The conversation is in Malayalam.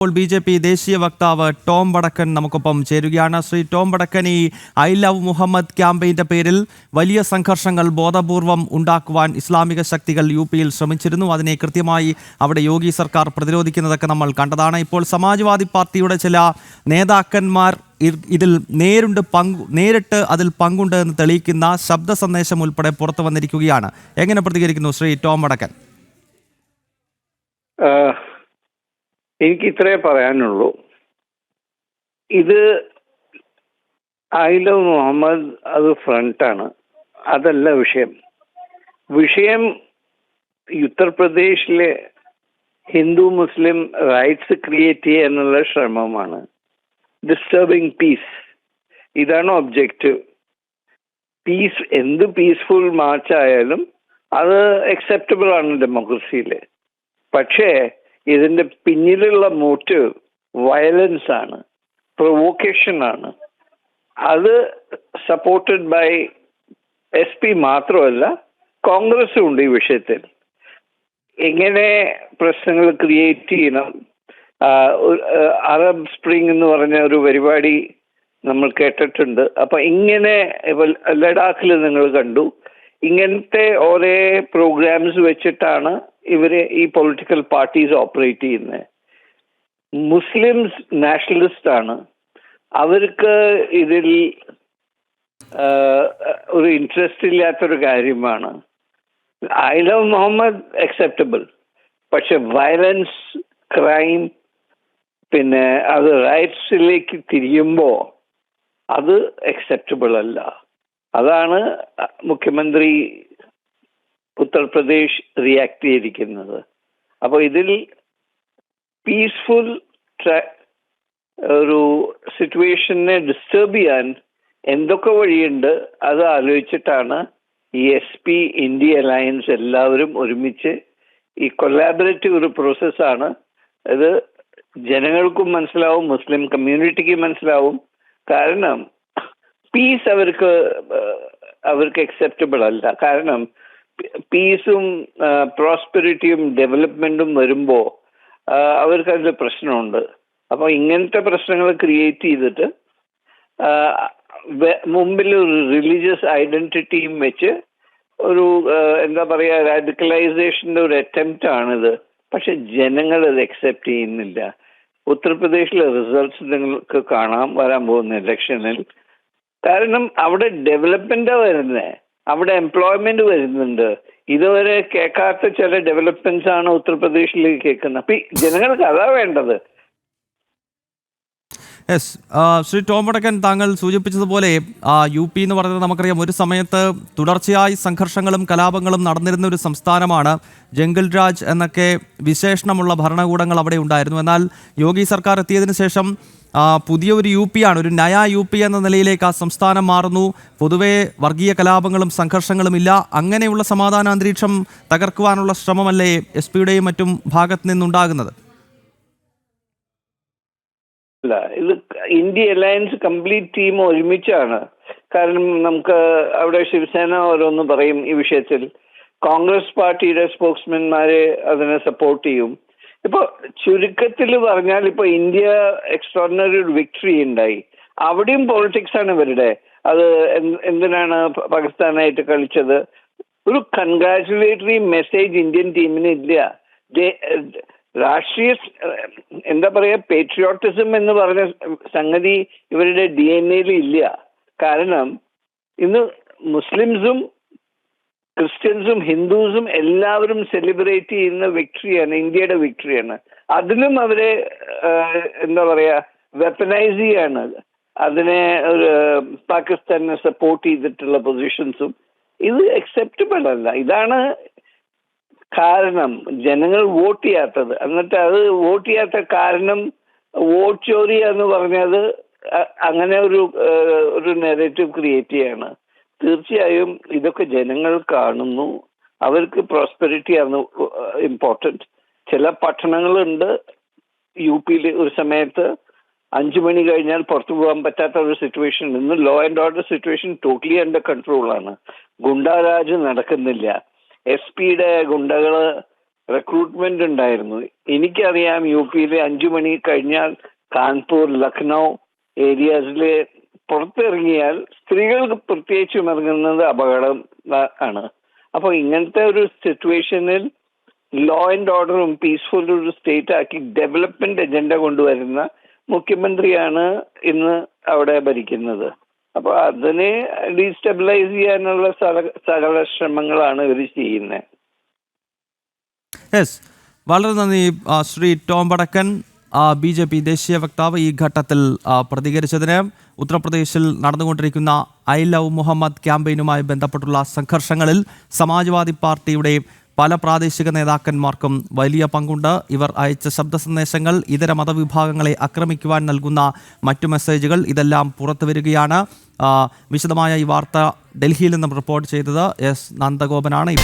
ഇപ്പോൾ BJP ദേശീയ വക്താവ് ടോം വടക്കൻ നമുക്കൊപ്പം ചേരുകയാണ്. ശ്രീ ടോം വടക്കൻ, ഈ ഐ ലവ് മുഹമ്മദ് ക്യാമ്പയിന്റെ പേരിൽ വലിയ സംഘർഷങ്ങൾ ബോധപൂർവം ഉണ്ടാക്കുവാൻ ഇസ്ലാമിക ശക്തികൾ UP-യിൽ ശ്രമിച്ചിരുന്നു. അതിനെ കൃത്യമായി അവിടെ യോഗി സർക്കാർ പ്രതിരോധിക്കുന്നതൊക്കെ നമ്മൾ കണ്ടതാണ്. ഇപ്പോൾ സമാജ്വാദി പാർട്ടിയുടെ ചില നേതാക്കന്മാർ ഇതിൽ നേരിട്ട് അതിൽ പങ്കുണ്ട് എന്ന് തെളിയിക്കുന്ന ശബ്ദ സന്ദേശം ഉൾപ്പെടെ പുറത്തു വന്നിരിക്കുകയാണ്. എങ്ങനെ പ്രതികരിക്കുന്നു ശ്രീ ടോം വടക്കൻ? എനിക്ക് ഇത്രേ പറയാനുള്ളൂ. ഇത് ഐ ലവ് മുഹമ്മദ് അത് ഫ്രണ്ടാണ്, അതല്ല വിഷയം. വിഷയം ഉത്തർപ്രദേശിലെ ഹിന്ദു മുസ്ലിം റൈറ്റ്സ് ക്രിയേറ്റ് ചെയ്യാനുള്ള ശ്രമമാണ്. ഡിസ്റ്റർബിങ് പീസ്, ഇതാണ് ഒബ്ജക്റ്റീവ്. പീസ്, എന്ത് പീസ്ഫുൾ മാർച്ച് ആയാലും അത് അക്സെപ്റ്റബിൾ ആണ് ഡെമോക്രസിയിൽ. പക്ഷേ ഇതിന്റെ പിന്നിലുള്ള മോട്ടീവ് വയലൻസ് ആണ്, പ്രൊവോക്കേഷൻ ആണ്. അത് സപ്പോർട്ടഡ് ബൈ SP മാത്രമല്ല, കോൺഗ്രസും ഉണ്ട് ഈ വിഷയത്തിൽ. എങ്ങനെ പ്രശ്നങ്ങൾ ക്രിയേറ്റ് ചെയ്യണം. അറബ് സ്പ്രിംഗ് എന്ന് പറഞ്ഞ ഒരു പരിപാടി നമ്മൾ കേട്ടിട്ടുണ്ട്. അപ്പൊ ഇങ്ങനെ ലഡാക്കിൽ നിങ്ങൾ കണ്ടു, ഇങ്ങനത്തെ ഓരോ പ്രോഗ്രാംസ് വെച്ചിട്ടാണ് ഇവര് ഈ പൊളിറ്റിക്കൽ പാർട്ടീസ് ഓപ്പറേറ്റ് ചെയ്യുന്നത്. മുസ്ലിംസ് നാഷണലിസ്റ്റ് ആണ്, അവർക്ക് ഇതിൽ ഒരു ഇൻട്രസ്റ്റ് ഇല്ലാത്തൊരു കാര്യമാണ്. ഐ ലവ് മുഹമ്മദ് അക്സെപ്റ്റബിൾ, പക്ഷെ വയലൻസ്, ക്രൈം, പിന്നെ അത് റൈറ്റ്സിലേക്ക് തിരിയുമ്പോൾ അത് അക്സെപ്റ്റബിൾ അല്ല. അതാണ് മുഖ്യമന്ത്രി ഉത്തർപ്രദേശ് റിയാക്ട് ചെയ്തിരിക്കുന്നത്. അപ്പോൾ ഇതിൽ പീസ്ഫുൾ ഒരു സിറ്റുവേഷനെ ഡിസ്റ്റർബ് ചെയ്യാൻ എന്തൊക്കെ വഴിയുണ്ട് അത് ആലോചിച്ചിട്ടാണ് ഈ SP ഇന്ത്യ അലയൻസ് എല്ലാവരും ഒരുമിച്ച് ഈ കൊലാബറേറ്റീവ് ഒരു പ്രോസസ്സാണ്. ഇത് ജനങ്ങൾക്കും മനസ്സിലാവും, മുസ്ലിം കമ്മ്യൂണിറ്റിക്ക് മനസ്സിലാവും. കാരണം പീസ് അവർക്ക് അക്സെപ്റ്റബിൾ അല്ല. കാരണം പീസും പ്രോസ്പെരിറ്റിയും ഡെവലപ്മെന്റും വരുമ്പോൾ അവർക്കതിൽ പ്രശ്നമുണ്ട്. അപ്പോൾ ഇങ്ങനത്തെ പ്രശ്നങ്ങൾ ക്രിയേറ്റ് ചെയ്തിട്ട് മുമ്പിൽ ഒരു റിലീജിയസ് ഐഡന്റിറ്റിയും വെച്ച് ഒരു എന്താ പറയുക, റാഡിക്കലൈസേഷന്റെ ഒരു അറ്റംപ്റ്റ് ആണിത്. പക്ഷെ ജനങ്ങൾ അത് അക്സെപ്റ്റ് ചെയ്യുന്നില്ല. ഉത്തർപ്രദേശിലെ റിസൾട്ട്സ് നിങ്ങൾക്ക് കാണാം വരാൻ പോകുന്ന ഇലക്ഷനിൽ. കാരണം അവിടെ ഡെവലപ്മെന്റാണ് വരുന്നത്, അവിടെ എംപ്ലോയ്മെന്റ് വരുന്നുണ്ട്. ഇതുവരെ കേൾക്കാത്ത ചില ഡെവലപ്മെന്റ്സ് ആണ് ഉത്തർപ്രദേശിലേക്ക് കേൾക്കുന്നത്. അപ്പൊ ജനങ്ങൾക്ക് അതാ വേണ്ടത്. യെസ്, ശ്രീ ടോം വടക്കൻ, താങ്കൾ സൂചിപ്പിച്ചതുപോലെ UP എന്ന് പറയുന്നത് നമുക്കറിയാം, ഒരു സമയത്ത് തുടർച്ചയായി സംഘർഷങ്ങളും കലാപങ്ങളും നടന്നിരുന്ന ഒരു സംസ്ഥാനമാണ്. ജംഗിൾ രാജ് എന്നൊക്കെ വിശേഷണമുള്ള ഭരണകൂടങ്ങൾ അവിടെ ഉണ്ടായിരുന്നു. എന്നാൽ യോഗി സർക്കാർ എത്തിയതിനു ശേഷം പുതിയൊരു UP ആണ്, ഒരു നയ UP എന്ന നിലയിലേക്ക് ആ സംസ്ഥാനം മാറുന്നു. പൊതുവെ വർഗീയ കലാപങ്ങളും സംഘർഷങ്ങളും ഇല്ല. അങ്ങനെയുള്ള സമാധാന അന്തരീക്ഷം തകർക്കുവാനുള്ള ശ്രമമല്ലേ SP-യുടെയും മറ്റും ഭാഗത്ത് നിന്നുണ്ടാകുന്നത്? അല്ല, ഇത് ഇന്ത്യ അലയൻസ് കംപ്ലീറ്റ് ടീം ഒരുമിച്ചാണ്. കാരണം നമുക്ക് അവിടെ ശിവസേന ഓരോന്ന് പറയും ഈ വിഷയത്തിൽ, കോൺഗ്രസ് പാർട്ടിയുടെ സ്പോക്സ്മാൻമാരെ അതിനെ സപ്പോർട്ട് ചെയ്യും. ഇപ്പൊ ചുരുക്കത്തിൽ പറഞ്ഞാൽ ഇപ്പൊ ഇന്ത്യ എക്സ്ട്രോർഡിനറി ഒരു വിക്ടറി ഉണ്ടായി. അവിടെയും പോളിറ്റിക്സ് ആണ് ഇവരുടെ. അത് എന്തിനാണ് പാകിസ്ഥാനായിട്ട് കളിച്ചത്? ഒരു കൺഗ്രാറ്റുലേറ്ററി മെസ്സേജ് ഇന്ത്യൻ ടീമിന് ഇല്ല. രാഷ്ട്രീയ എന്താ പറയാ, പേട്രിയോട്ടിസം എന്ന് പറഞ്ഞ സംഗതി ഇവരുടെ DNA-യിൽ ഇല്ല. കാരണം ഇന്ന് മുസ്ലിംസും ക്രിസ്ത്യൻസും ഹിന്ദുസും എല്ലാവരും സെലിബ്രേറ്റ് ചെയ്യുന്ന വിക്ടറിയാണ്, ഇന്ത്യയുടെ വിക്ടറിയാണ്. അതിലും അവരെ എന്താ പറയാ, വെപ്പനൈസ് ചെയ്യാണ്. അതിനെ ഒരു പാകിസ്ഥാനെ സപ്പോർട്ട് ചെയ്തിട്ടുള്ള പൊസിഷൻസും ഇത് അക്സെപ്റ്റബിൾ അല്ല. ഇതാണ് കാരണം ജനങ്ങൾ വോട്ട് ചെയ്യാത്തത്. എന്നിട്ട് അത് വോട്ട് ചെയ്യാത്ത കാരണം വോട്ട് ചോരി എന്ന് പറഞ്ഞത് അങ്ങനെ ഒരു നെഗറ്റീവ് ക്രിയേറ്റ് ചെയ്യാണ്. തീർച്ചയായും ഇതൊക്കെ ജനങ്ങൾ കാണുന്നു. അവർക്ക് പ്രോസ്പെരിറ്റി ആണ് ഇമ്പോർട്ടൻറ്റ്. ചില പട്ടണങ്ങളുണ്ട് UP-യിൽ ഒരു സമയത്ത് 5 മണി കഴിഞ്ഞാൽ പുറത്തു പോകാൻ പറ്റാത്ത ഒരു സിറ്റുവേഷൻ. ഇന്ന് law and order situation totally under കൺട്രോളാണ്. ഗുണ്ടാരാജ് നടക്കുന്നില്ല. SP-യുടെ ഗുണ്ടകള് റിക്രൂട്ട്മെന്റ് ഉണ്ടായിരുന്നു. എനിക്കറിയാം യു പിയിലെ 5 മണി കഴിഞ്ഞാൽ കാൺപൂർ, ലക്നൗ ഏരിയാസിലെ പുറത്തിറങ്ങിയാൽ സ്ത്രീകൾക്ക് പ്രത്യേകിച്ചും ഇറങ്ങുന്നത് അപകടം ആണ്. അപ്പൊ ഇങ്ങനത്തെ ഒരു സിറ്റുവേഷനിൽ ലോ ആൻഡ് ഓർഡറും പീസ്ഫുൾ ഒരു സ്റ്റേറ്റ് ആക്കി ഡെവലപ്മെന്റ് അജണ്ട കൊണ്ടുവരുന്ന മുഖ്യമന്ത്രിയാണ് ഇന്ന് അവിടെ ഭരിക്കുന്നത്. അപ്പൊ അതിനെ ഡീസ്റ്റെബിലൈസ് ചെയ്യാനുള്ള സകല ശ്രമങ്ങളാണ് ഇവർ ചെയ്യുന്നത്. യെസ്, വളരെ നന്ദി ശ്രീ ടോം വടക്കൻ, BJP ദേശീയ വക്താവ്, ഈ ഘട്ടത്തിൽ പ്രതികരിച്ചതിന്. ഉത്തർപ്രദേശിൽ നടന്നുകൊണ്ടിരിക്കുന്ന ഐ ലവ് മുഹമ്മദ് ക്യാമ്പയിനുമായി ബന്ധപ്പെട്ടുള്ള സംഘർഷങ്ങളിൽ സമാജ്വാദി പാർട്ടിയുടെ പല പ്രാദേശിക നേതാക്കന്മാർക്കും വലിയ പങ്കുണ്ട്. ഇവർ അയച്ച ശബ്ദ സന്ദേശങ്ങൾ, ഇതര മതവിഭാഗങ്ങളെ ആക്രമിക്കുവാൻ നൽകുന്ന മറ്റു മെസ്സേജുകൾ, ഇതെല്ലാം പുറത്തു വരികയാണ്. വിശദമായ ഈ വാർത്ത ഡൽഹിയിൽ നിന്നും റിപ്പോർട്ട് ചെയ്തത് S. നന്ദഗോപനാണ്.